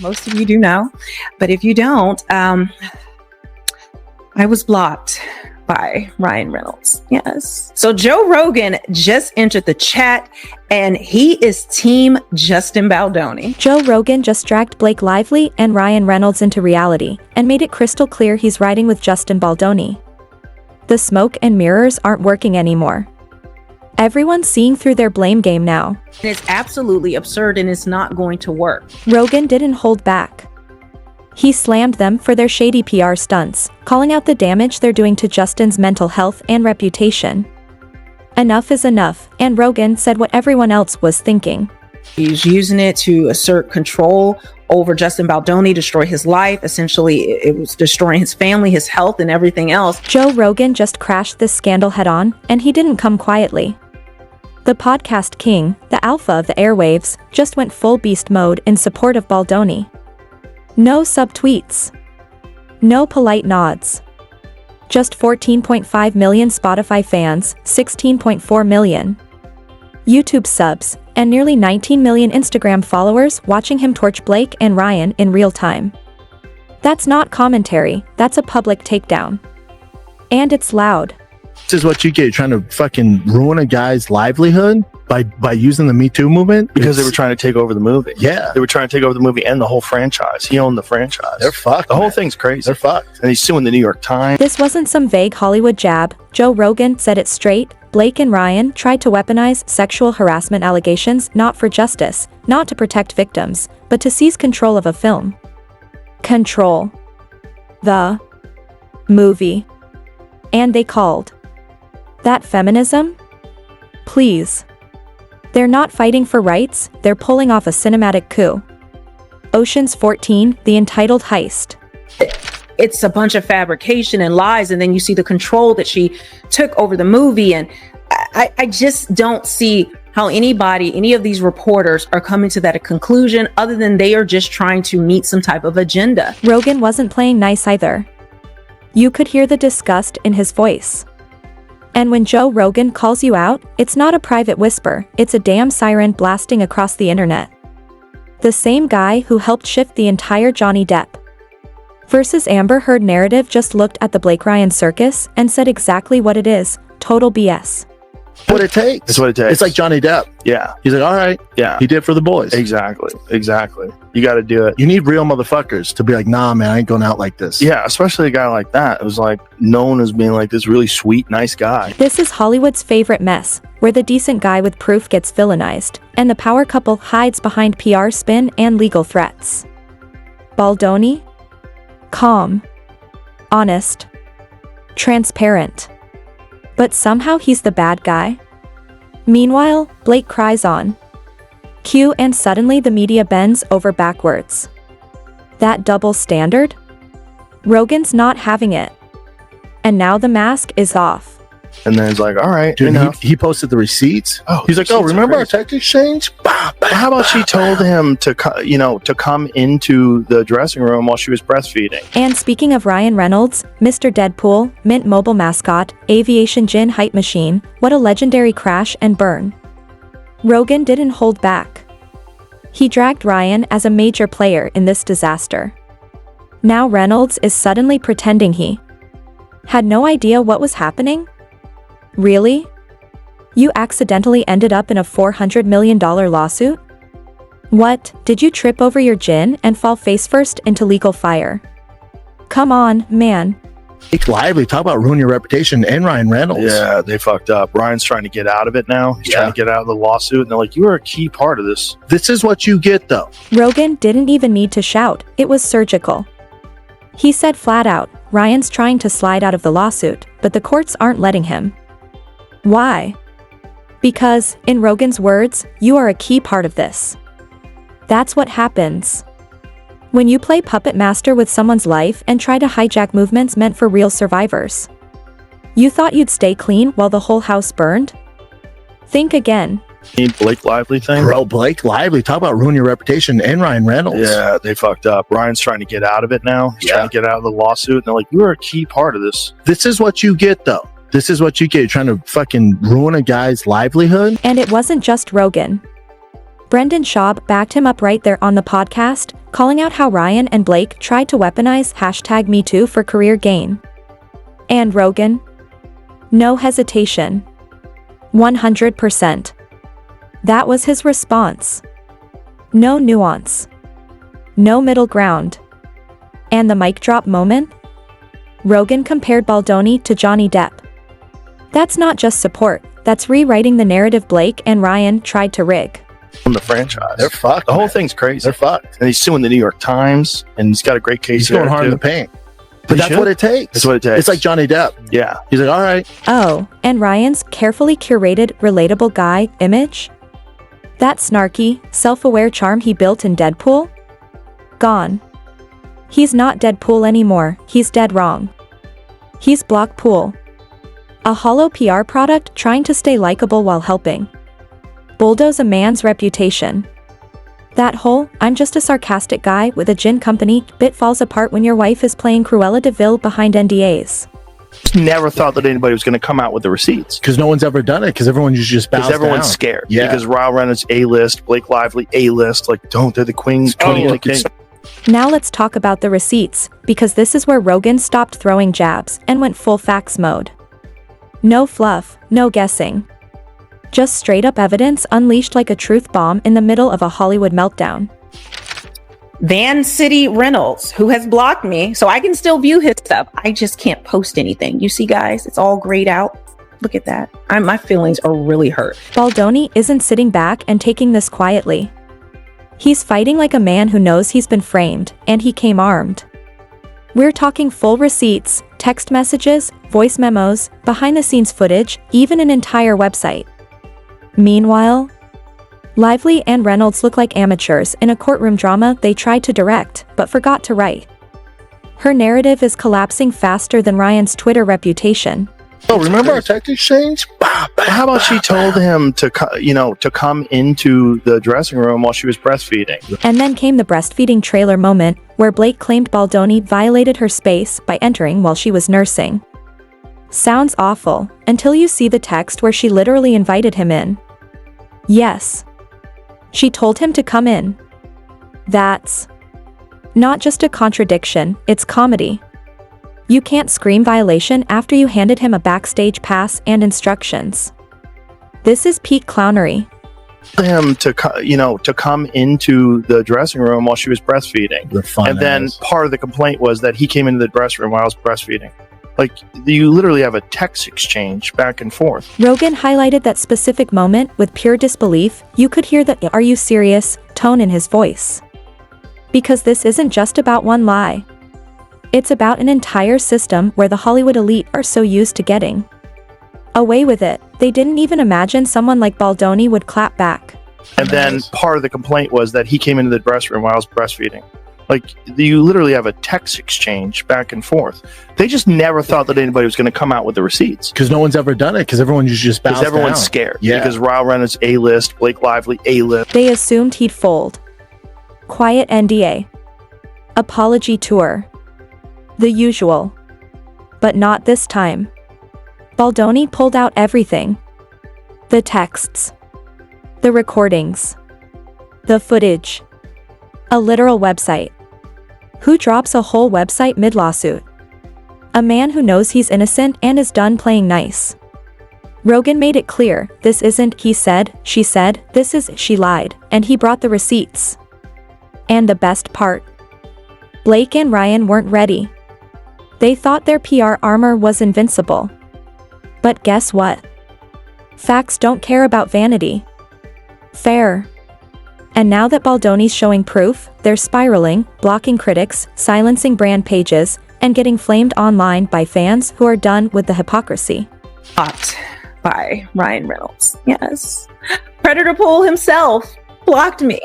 Most of you do know, but if you don't, I was blocked by Ryan Reynolds. Yes. So Joe Rogan just entered the chat and he is team Justin Baldoni. Joe Rogan just dragged Blake Lively and Ryan Reynolds into reality and made it crystal clear he's riding with Justin Baldoni. The smoke and mirrors aren't working anymore. Everyone's seeing through their blame game now. It's absolutely absurd and it's not going to work. Rogan didn't hold back. He slammed them for their shady PR stunts, calling out the damage they're doing to Justin's mental health and reputation. Enough is enough, and Rogan said what everyone else was thinking. He's using it to assert control over Justin Baldoni, destroy his life. Essentially, it was destroying his family, his health, and everything else. Joe Rogan just crashed this scandal head-on, and he didn't come quietly. The podcast king, the alpha of the airwaves, just went full beast mode in support of Baldoni. No subtweets. No polite nods. Just 14.5 million Spotify fans, 16.4 million YouTube subs, and nearly 19 million Instagram followers watching him torch Blake and Ryan in real time. That's not commentary, that's a public takedown. And it's loud. This is what you get. You're trying to fucking ruin a guy's livelihood by using the Me Too movement. Because they were trying to take over the movie. Yeah. They were trying to take over the movie and the whole franchise. He owned the franchise. They're fucked. The whole thing's crazy. They're fucked. And he's suing the New York Times. This wasn't some vague Hollywood jab. Joe Rogan said it straight. Blake and Ryan tried to weaponize sexual harassment allegations not for justice, not to protect victims, but to seize control of a film. Control. The movie. And they called that feminism? Please. They're not fighting for rights, they're pulling off a cinematic coup. Ocean's 14, the entitled heist. It's a bunch of fabrication and lies, and then you see the control that she took over the movie, and I just don't see how any of these reporters are coming to that conclusion other than they are just trying to meet some type of agenda. Rogan wasn't playing nice either. You could hear the disgust in his voice. And when Joe Rogan calls you out, it's not a private whisper, it's a damn siren blasting across the internet. The same guy who helped shift the entire Johnny Depp versus Amber Heard narrative just looked at the Blake Ryan circus and said exactly what it is, total BS. What it takes. It's what it takes. It's like Johnny Depp. Yeah. He's like, all right. Yeah. He did it for the boys. Exactly. You got to do it. You need real motherfuckers to be like, nah, man, I ain't going out like this. Yeah, especially a guy like that. It was like known as being like this really sweet, nice guy. This is Hollywood's favorite mess, where the decent guy with proof gets villainized, and the power couple hides behind PR spin and legal threats. Baldoni? Calm. Honest. Transparent. But somehow he's the bad guy. Meanwhile, Blake cries on cue and suddenly the media bends over backwards. That double standard? Rogan's not having it. And now the mask is off. And then it's like, all right, Dude, he posted the receipts. Oh, he's like, oh, remember our text exchange? Bah, bah. How about she told him to come into the dressing room while she was breastfeeding? And speaking of Ryan Reynolds, Mr. Deadpool, Mint Mobile mascot, aviation gin hype machine, what a legendary crash and burn. Rogan didn't hold back. He dragged Ryan as a major player in this disaster. Now Reynolds is suddenly pretending he had no idea what was happening? Really? You accidentally ended up in a $400 million lawsuit? What, did you trip over your gin and fall face first into legal fire? Come on, man. Blake Lively, talk about ruin your reputation, and Ryan Reynolds. Yeah, they fucked up. Ryan's trying to get out of it now. He's trying to get out of the lawsuit, and they're like, you were a key part of this. This is what you get, though. Rogan didn't even need to shout, it was surgical. He said flat out, Ryan's trying to slide out of the lawsuit, but the courts aren't letting him. Why? Because, in Rogan's words, you are a key part of this. That's what happens when you play puppet master with someone's life and try to hijack movements meant for real survivors. You thought you'd stay clean while the whole house burned? Think again. Blake Lively thing? Bro, Blake Lively, talk about ruin your reputation, and Ryan Reynolds. Yeah, they fucked up. Ryan's trying to get out of it now. He's trying to get out of the lawsuit, and they're like, you were a key part of this. This is what you get, though. This is what you get. You're trying to fucking ruin a guy's livelihood. And it wasn't just Rogan. Brendan Schaub backed him up right there on the podcast, calling out how Ryan and Blake tried to weaponize #MeToo for career gain. And Rogan? No hesitation. 100%. That was his response. No nuance. No middle ground. And the mic drop moment? Rogan compared Baldoni to Johnny Depp. That's not just support, that's rewriting the narrative Blake and Ryan tried to rig. From the franchise. They're fucked. The whole man. thing's crazy. They're fucked. And he's suing the New York Times, and he's got a great case He's going there, hard in too. the paint. He But that's should. what it takes. That's what it takes. It's like Johnny Depp. Yeah. He's like, all right. Oh, and Ryan's carefully curated, relatable guy image? That snarky, self-aware charm he built in Deadpool? Gone. He's not Deadpool anymore, he's dead wrong. He's Blockpool. A hollow PR product trying to stay likable while helping bulldoze a man's reputation. That whole, I'm just a sarcastic guy with a gin company, bit falls apart when your wife is playing Cruella de Vil behind NDAs. Never thought that anybody was going to come out with the receipts. Because no one's ever done it. Because everyone just bows Because everyone's down. scared. Yeah. Because Ryan Reynolds A-list, Blake Lively A-list. Like, don't, they're the queen of the king. Now let's talk about the receipts, because this is where Rogan stopped throwing jabs and went full facts mode. No fluff, no guessing. Just straight up evidence unleashed like a truth bomb in the middle of a Hollywood meltdown. Van City Reynolds, who has blocked me, so I can still view his stuff. I just can't post anything. You see, guys, it's all grayed out. Look at that. My feelings are really hurt. Baldoni isn't sitting back and taking this quietly. He's fighting like a man who knows he's been framed, and he came armed. We're talking full receipts, text messages, voice memos, behind-the-scenes footage, even an entire website. Meanwhile, Lively and Reynolds look like amateurs in a courtroom drama they tried to direct, but forgot to write. Her narrative is collapsing faster than Ryan's Twitter reputation. Oh, remember our text exchange? How about she told him to come into the dressing room while she was breastfeeding? And then came the breastfeeding trailer moment, where Blake claimed Baldoni violated her space by entering while she was nursing. Sounds awful, until you see the text where she literally invited him in. Yes. She told him to come in. That's not just a contradiction, it's comedy. You can't scream violation after you handed him a backstage pass and instructions. This is peak clownery. Him to come into the dressing room while she was breastfeeding. The fun And then ass. part of the complaint was that he came into the dressing room while I was breastfeeding. Like, you literally have a text exchange back and forth. Rogan highlighted that specific moment with pure disbelief. You could hear the "are you serious" tone in his voice. Because this isn't just about one lie. It's about an entire system where the Hollywood elite are so used to getting away with it, they didn't even imagine someone like Baldoni would clap back. And then part of the complaint was that he came into the dressing room while I was breastfeeding. Like, you literally have a text exchange back and forth. They just never thought that anybody was going to come out with the receipts. Because no one's ever done it. Because everyone just bows Because everyone's down. scared. Yeah. Because Ryan Reynolds A-list, Blake Lively A-list. They assumed he'd fold. Quiet NDA. Apology tour. The usual. But not this time. Baldoni pulled out everything. The texts. The recordings. The footage. A literal website. Who drops a whole website mid-lawsuit? A man who knows he's innocent and is done playing nice. Rogan made it clear, this isn't he said, she said, this is she lied, and he brought the receipts. And the best part. Blake and Ryan weren't ready. They thought their PR armor was invincible. But guess what? Facts don't care about vanity. Fair. And now that Baldoni's showing proof, they're spiraling, blocking critics, silencing brand pages, and getting flamed online by fans who are done with the hypocrisy. Blocked by Ryan Reynolds. Yes. Predator Pool himself blocked me.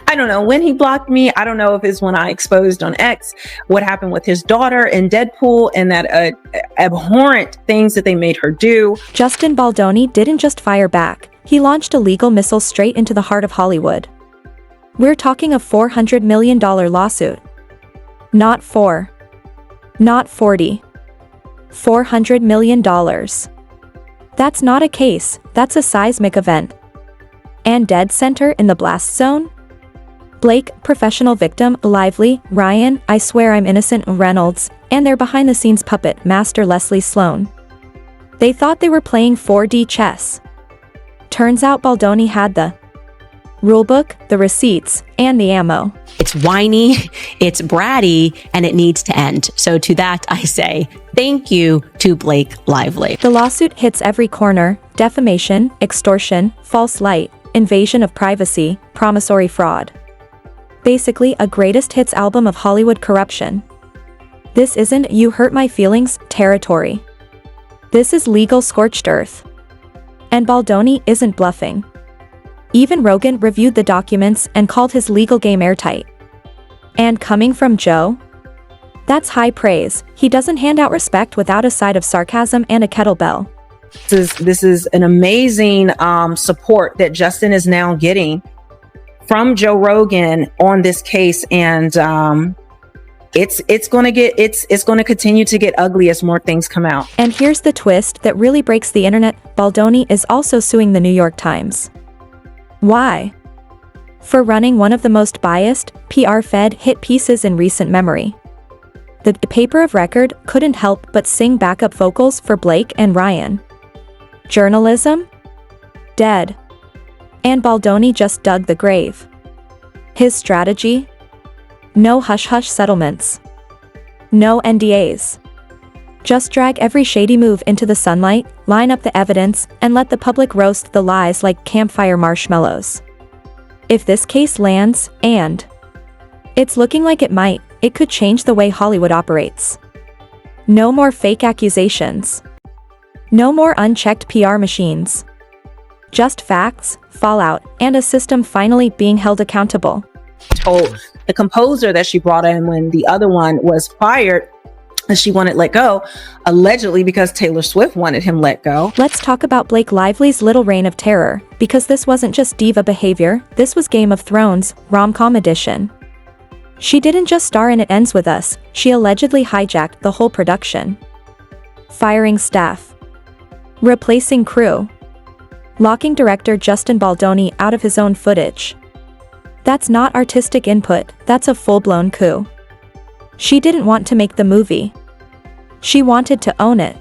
I don't know when he blocked me. I don't know if it's when I exposed on X what happened with his daughter in Deadpool and that abhorrent things that they made her do. Justin Baldoni didn't just fire back, he launched a legal missile straight into the heart of Hollywood. We're talking a $400 million lawsuit. Not 4. Not 40. $400 million. That's not a case, that's a seismic event. and dead center in the blast zone? Blake, professional victim, Lively, Ryan, I swear I'm innocent, Reynolds, and their behind-the-scenes puppet master Leslie Sloan. They thought they were playing 4D chess. Turns out Baldoni had the rulebook, the receipts, and the ammo. It's whiny, it's bratty, and it needs to end. So to that, I say thank you to Blake Lively. The lawsuit hits every corner: defamation, extortion, false light, invasion of privacy, promissory fraud. Basically a greatest hits album of Hollywood corruption. This isn't "you hurt my feelings" territory. This is legal scorched earth. And Baldoni isn't bluffing. Even Rogan reviewed the documents and called his legal game airtight. And coming from Joe? That's high praise. He doesn't hand out respect without a side of sarcasm and a kettlebell. This is an amazing support that Justin is now getting from Joe Rogan on this case, and it's going to continue to get ugly as more things come out. And here's the twist that really breaks the internet: Baldoni is also suing the New York Times. Why? For running one of the most biased, PR-fed hit pieces in recent memory. The paper of record couldn't help but sing backup vocals for Blake and Ryan. Journalism? Dead. And Baldoni just dug the grave. His strategy? No hush-hush settlements. No NDAs. Just drag every shady move into the sunlight, line up the evidence, and let the public roast the lies like campfire marshmallows. If this case lands, and it's looking like it might, it could change the way Hollywood operates. No more fake accusations. No more unchecked PR machines. Just facts, fallout, and a system finally being held accountable. Told the composer that she brought in when the other one was fired, and she wanted let go, allegedly because Taylor Swift wanted him let go. Let's talk about Blake Lively's little reign of terror, because this wasn't just diva behavior, this was Game of Thrones, rom-com edition. She didn't just star in It Ends With Us, she allegedly hijacked the whole production. Firing staff. Replacing crew. Locking director Justin Baldoni out of his own footage. That's not artistic input, that's a full-blown coup. She didn't want to make the movie. She wanted to own it.